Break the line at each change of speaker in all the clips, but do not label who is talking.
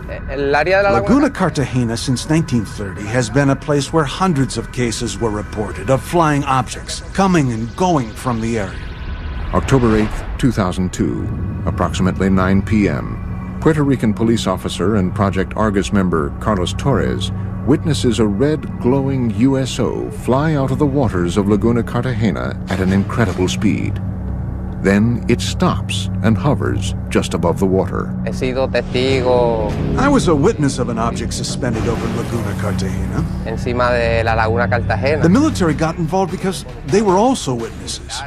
Laguna Cartagena since 1930 has been a place where hundreds of cases were reported of flying objects coming and going from the area.
October 8, 2002, approximately 9 p.m., Puerto Rican police officer and Project Argus member Carlos Torres witnesses a red, glowing U.S.O. fly out of the waters of Laguna Cartagena at an incredible speed. Then it stops and hovers just above the water.
I was a witness of an object suspended over Laguna Cartagena. The military got involved because they were also witnesses.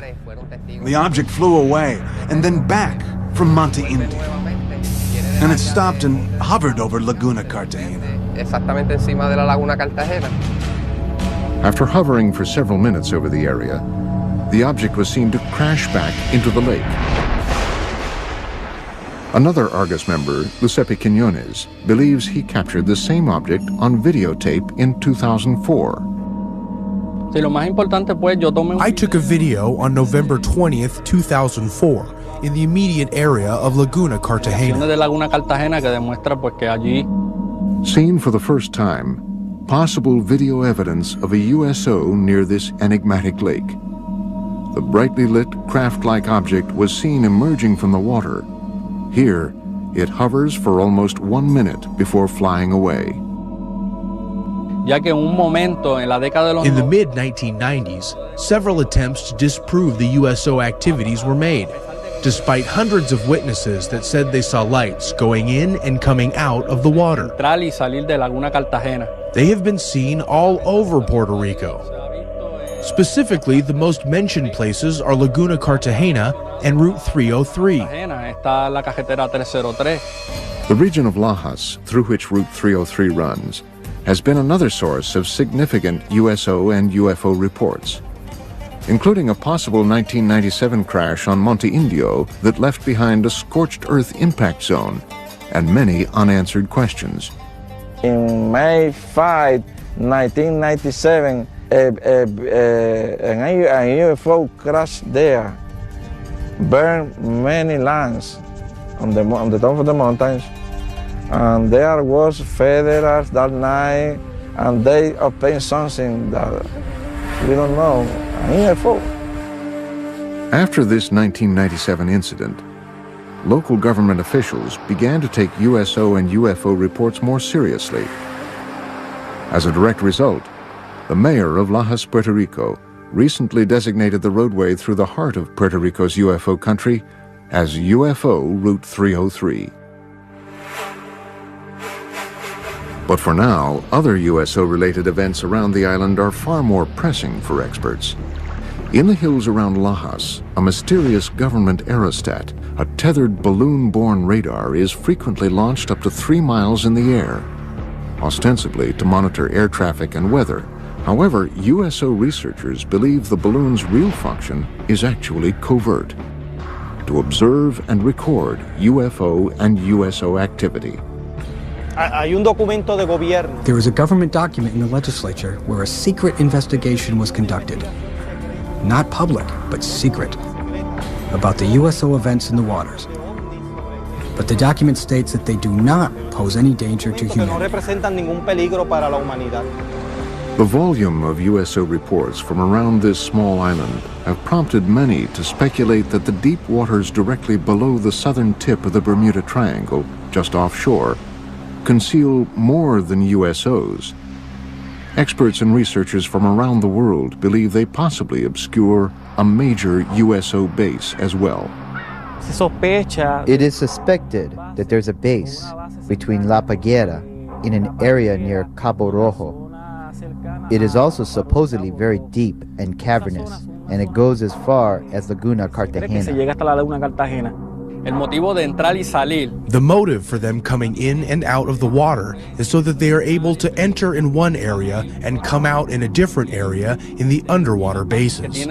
The object flew away and then back from Monte Indio. And it stopped and hovered over Laguna Cartagena.
After hovering for several minutes over the area, the object was seen to crash back into the lake. Another Argus member, Giuseppe Quiñones, believes he captured the same object on videotape in 2004.
I took a video on November 20th, 2004, in the immediate area of Laguna Cartagena.
Seen for the first time, possible video evidence of a U.S.O. near this enigmatic lake. The brightly lit, craft-like object was seen emerging from the water. Here, it hovers for almost 1 minute before flying away.
In the mid-1990s, several attempts to disprove the U.S.O. activities were made, despite hundreds of witnesses that said they saw lights going in and coming out of the water. They have been seen all over Puerto Rico. Specifically, the most mentioned places are Laguna Cartagena and Route 303.
The region of Lajas, through which Route 303 runs, has been another source of significant U.S.O. and UFO reports, including a possible 1997 crash on Monte Indio that left behind a scorched earth impact zone and many unanswered questions.
In May 5, 1997, a UFO crashed there, burned many lands on the top of the mountains, and there was federals that night, and they obtained something that we don't know, a UFO.
After this 1997 incident, local government officials began to take USO and UFO reports more seriously. As a direct result, the mayor of Lajas, Puerto Rico, recently designated the roadway through the heart of Puerto Rico's UFO country as UFO Route 303. But for now, other USO-related events around the island are far more pressing for experts. In the hills around Lajas, a mysterious government aerostat, a tethered balloon-borne radar, is frequently launched up to 3 miles in the air, ostensibly to monitor air traffic and weather. However, USO researchers believe the balloon's real function is actually covert, to observe and record UFO and USO activity.
There is a government document in the legislature where a secret investigation was conducted. Not public, but secret, about the USO events in the waters. But the document states that they do not pose any danger to humanity.
The volume of USO reports from around this small island have prompted many to speculate that the deep waters directly below the southern tip of the Bermuda Triangle, just offshore, conceal more than USOs. Experts and researchers from around the world believe they possibly obscure a major USO base as well.
It is suspected that there's a base between La Paguera in an area near Cabo Rojo. It is also supposedly very deep and cavernous, and it goes as far as Laguna Cartagena.
The motive for them coming in and out of the water is so that they are able to enter in one area and come out in a different area in the underwater bases.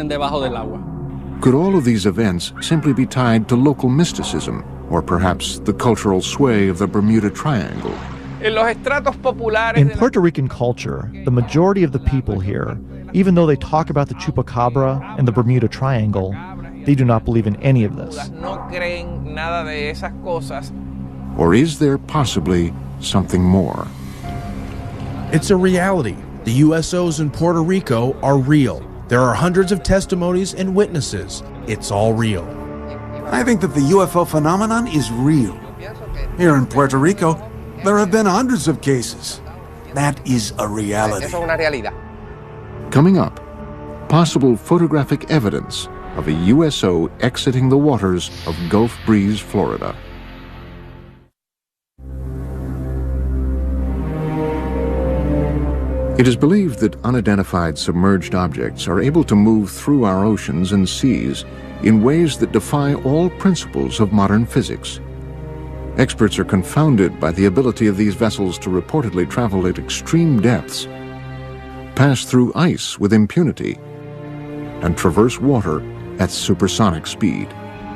Could all of these events simply be tied to local mysticism, or perhaps the cultural sway of the Bermuda Triangle?
In Puerto Rican culture, the majority of the people here, even though they talk about the chupacabra and the Bermuda Triangle, they do not believe in any of this.
Or is there possibly something more.
It's a reality. The U.S.Os in Puerto Rico are real. There are hundreds of testimonies and witnesses. It's all real.
I think that the UFO phenomenon is real. Here in Puerto Rico, there have been hundreds of cases. That is a reality.
Coming up, possible photographic evidence of a U.S.O. exiting the waters of Gulf Breeze, Florida. It is believed that unidentified submerged objects are able to move through our oceans and seas in ways that defy all principles of modern physics. Experts are confounded by the ability of these vessels to reportedly travel at extreme depths, pass through ice with impunity, and traverse water at supersonic speed.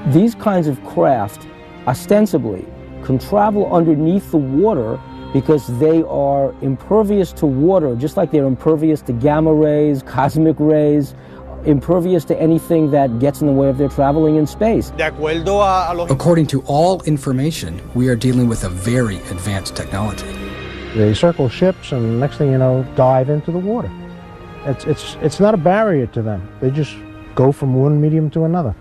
These kinds of craft, ostensibly, can travel underneath the water because they are impervious to water, just like they're impervious to gamma rays, cosmic rays, impervious to anything that gets in the way of their traveling in space.
According to all information, we are dealing with a very advanced technology.
They circle ships and next thing you know, dive into the water. It's not a barrier to them. They just go from one medium to another.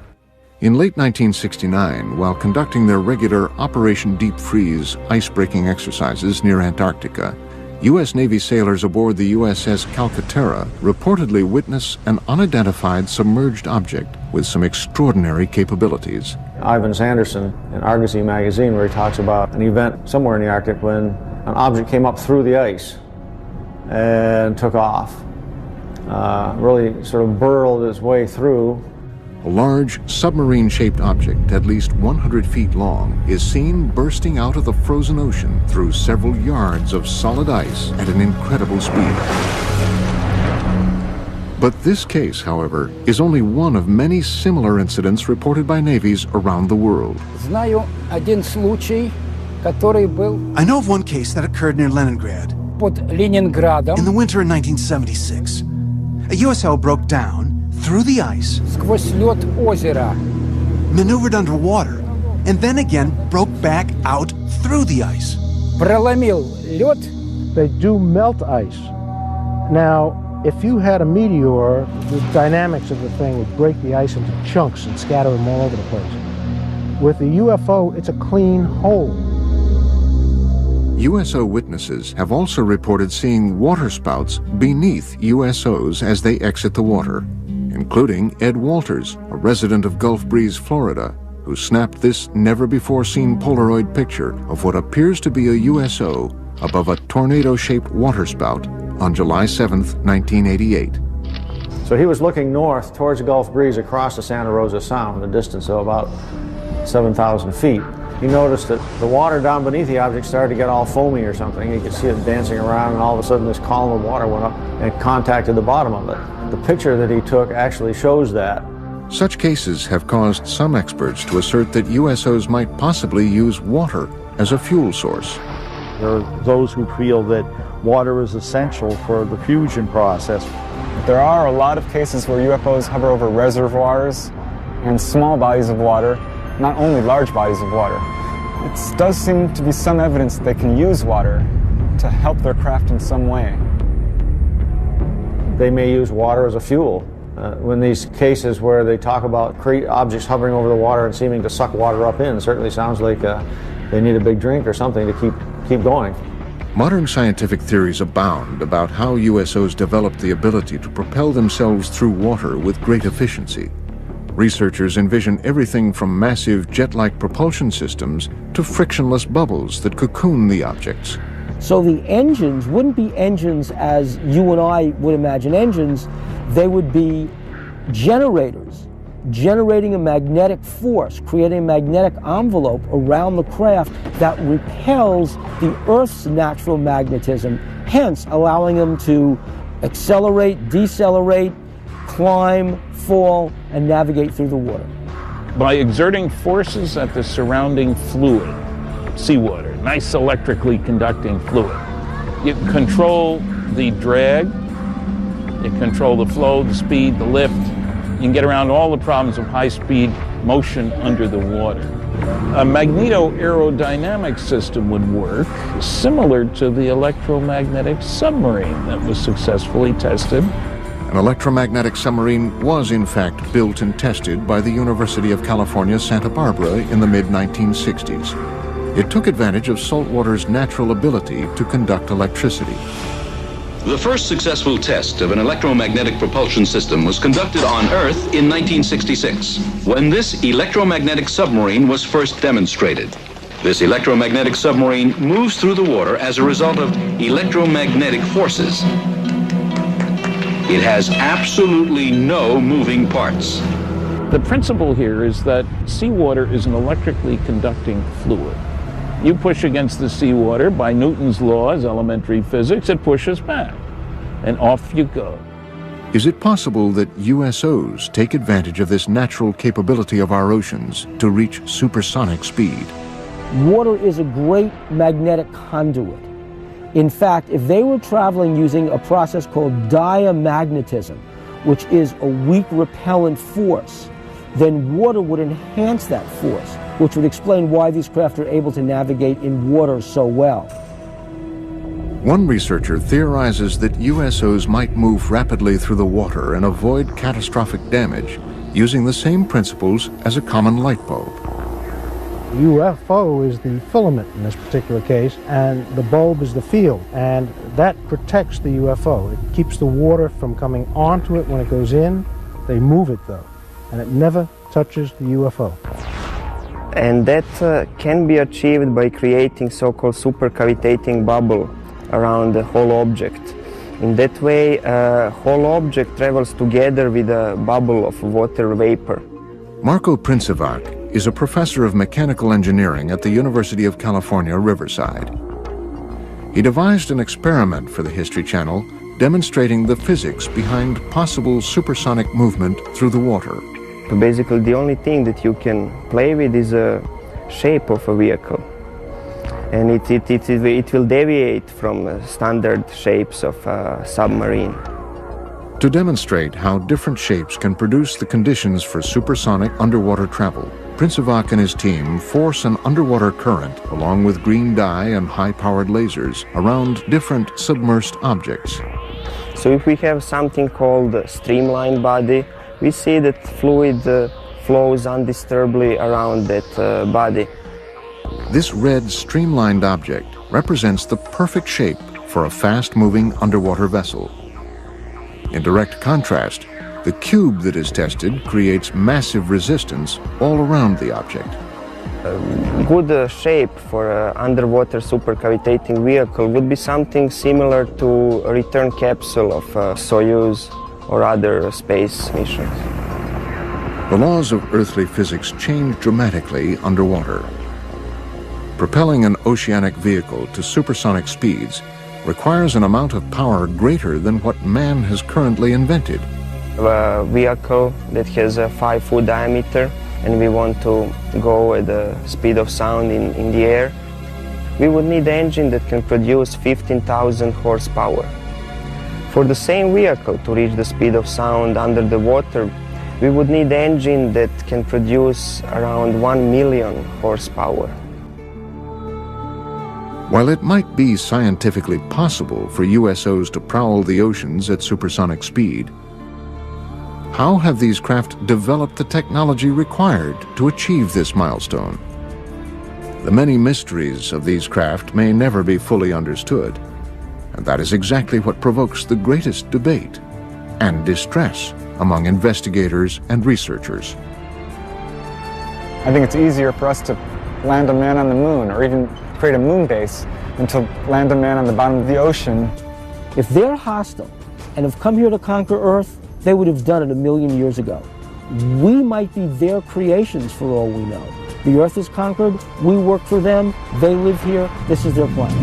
In late 1969, while conducting their regular Operation Deep Freeze ice-breaking exercises near Antarctica, U.S. Navy sailors aboard the USS Calcaterra reportedly witnessed an unidentified submerged object with some extraordinary capabilities.
Ivan Sanderson in Argosy magazine, where he talks about an event somewhere in the Arctic when an object came up through the ice and took off. Really sort of burrowed its way through.
A large submarine-shaped object at least 100 feet long is seen bursting out of the frozen ocean through several yards of solid ice at an incredible speed. But this case, however, is only one of many similar incidents reported by navies around the world.
I know of one case that occurred near Leningrad. In the winter of 1976, a U.S.O. broke down through the ice, maneuvered underwater, and then again broke back out through the ice.
They do melt ice. Now, if you had a meteor, the dynamics of the thing would break the ice into chunks and scatter them all over the place. With the UFO, it's a clean hole.
U.S.O. witnesses have also reported seeing waterspouts beneath U.S.Os as they exit the water, including Ed Walters, a resident of Gulf Breeze, Florida, who snapped this never-before-seen Polaroid picture of what appears to be a U.S.O. above a tornado-shaped waterspout on July 7th, 1988.
So he was looking north towards Gulf Breeze across the Santa Rosa Sound, a distance of about 7,000 feet. He noticed that the water down beneath the object started to get all foamy or something. He could see it dancing around, and all of a sudden this column of water went up and contacted the bottom of it. The picture that he took actually shows that.
Such cases have caused some experts to assert that USOs might possibly use water as a fuel source.
There are those who feel that water is essential for the fusion process.
There are a lot of cases where UFOs hover over reservoirs and small bodies of water, not only large bodies of water. It does seem to be some evidence that they can use water to help their craft in some way.
They may use water as a fuel. When these cases where they talk about objects hovering over the water and seeming to suck water up in, certainly sounds like they need a big drink or something to keep going.
Modern scientific theories abound about how USOs developed the ability to propel themselves through water with great efficiency. Researchers envision everything from massive jet-like propulsion systems to frictionless bubbles that cocoon the objects.
So the engines wouldn't be engines as you and I would imagine engines. They would be generators, generating a magnetic force, creating a magnetic envelope around the craft that repels the Earth's natural magnetism, hence allowing them to accelerate, decelerate, climb, fall, and navigate through the water.
By exerting forces at the surrounding fluid, seawater, nice electrically conducting fluid, you control the drag, you control the flow, the speed, the lift. You can get around all the problems of high-speed motion under the water. A magneto-aerodynamic system would work similar to the electromagnetic submarine that was successfully tested.
An electromagnetic submarine was in fact built and tested by the University of California, Santa Barbara in the mid-1960s. It took advantage of saltwater's natural ability to conduct electricity.
The first successful test of an electromagnetic propulsion system was conducted on Earth in 1966, when this electromagnetic submarine was first demonstrated. This electromagnetic submarine moves through the water as a result of electromagnetic forces. It has absolutely no moving parts.
The principle here is that seawater is an electrically conducting fluid. You push against the seawater by Newton's laws, elementary physics, it pushes back, and off you go.
Is it possible that U.S.Os take advantage of this natural capability of our oceans to reach supersonic speed?
Water is a great magnetic conduit. In fact, if they were traveling using a process called diamagnetism, which is a weak repellent force, then water would enhance that force, which would explain why these craft are able to navigate in water so well.
One researcher theorizes that U.S.Os might move rapidly through the water and avoid catastrophic damage using the same principles as a common light bulb.
UFO is the filament in this particular case, and the bulb is the field, and that protects the UFO. It keeps the water from coming onto it when it goes in. They move it though, and it never touches the UFO.
And that can be achieved by creating so-called supercavitating bubble around the whole object. In that way, whole object travels together with a bubble of water vapor.
Marko Princevac is a professor of mechanical engineering at the University of California, Riverside. He devised an experiment for the History Channel demonstrating the physics behind possible supersonic movement through the water.
Basically, the only thing that you can play with is a shape of a vehicle. And it will deviate from standard shapes of a submarine.
To demonstrate how different shapes can produce the conditions for supersonic underwater travel, Princevac and his team force an underwater current along with green dye and high-powered lasers around different submersed objects.
So if we have something called a streamlined body, we see that fluid flows undisturbedly around that body.
This red streamlined object represents the perfect shape for a fast-moving underwater vessel. In direct contrast, the cube that is tested creates massive resistance all around the object.
A good shape for an underwater supercavitating vehicle would be something similar to a return capsule of Soyuz or other space missions.
The laws of earthly physics change dramatically underwater. Propelling an oceanic vehicle to supersonic speeds requires an amount of power greater than what man has currently invented.
A vehicle that has a 5-foot diameter and we want to go at the speed of sound in the air, we would need an engine that can produce 15,000 horsepower. For the same vehicle to reach the speed of sound under the water, we would need an engine that can produce around 1 million horsepower.
While it might be scientifically possible for USOs to prowl the oceans at supersonic speed, how have these craft developed the technology required to achieve this milestone? The many mysteries of these craft may never be fully understood, and that is exactly what provokes the greatest debate and distress among investigators and researchers.
I think it's easier for us to land a man on the moon or even create a moon base than to land a man on the bottom of the ocean.
If they're hostile and have come here to conquer Earth, they would have done it 1 million years ago. We might be their creations for all we know. The Earth is conquered, we work for them, they live here, this is their planet.